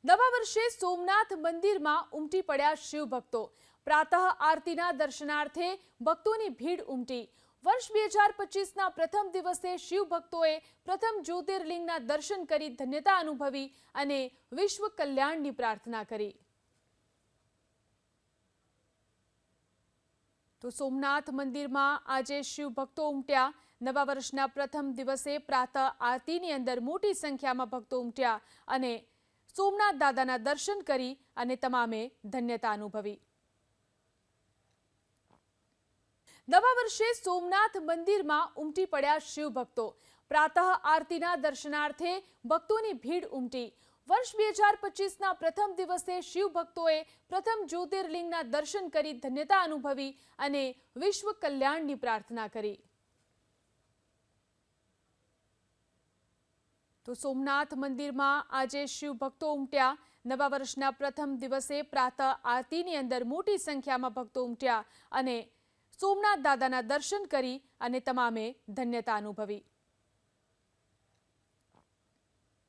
નવા વર્ષે સોમનાથ મંદિરમાં ઉમટી પડ્યા શિવ ભક્તો। પ્રાતઃ આરતીના દર્શનાર્થે ભક્તોની ભીડ ઉમટી। વર્ષ 2025ના પ્રથમ દિવસે શિવ ભક્તોએ પ્રથમ જ્યોતિર્લિંગના દર્શન કરી ધન્યતા અનુભવી અને વિશ્વ કલ્યાણની પ્રાર્થના કરી। તો સોમનાથ મંદિરમાં આજે શિવ ભક્તો ઉમટ્યા। નવા વર્ષના પ્રથમ દિવસે પ્રાતઃ આરતીની અંદર મોટી સંખ્યામાં ભક્તો ઉમટ્યા અને સોમનાથ દાદાના દર્શન કરી અને તમામે ધન્યતા અનુભવી। નવા વર્ષે સોમનાથ મંદિરમાં ઉમટી પડ્યા શિવ ભક્તો। પ્રાતઃ આરતીના દર્શનાર્થે ભક્તોની ભીડ ઉમટી। વર્ષ 2025ના પ્રથમ દિવસે શિવ ભક્તોએ પ્રથમ જ્યોતિર્લિંગના દર્શન કરી ધન્યતા અનુભવી અને વિશ્વ કલ્યાણની પ્રાર્થના કરી। તો સોમનાથ મંદિરમાં આજે શિવ ભક્તો ઉમટ્યા। નવા વર્ષના પ્રથમ દિવસે પ્રાતઃ આરતીની અંદર મોટી સંખ્યામાં ભક્તો ઉમટ્યા અને સોમનાથ દાદાના દર્શન કરી અને તમામે ધન્યતા અનુભવી।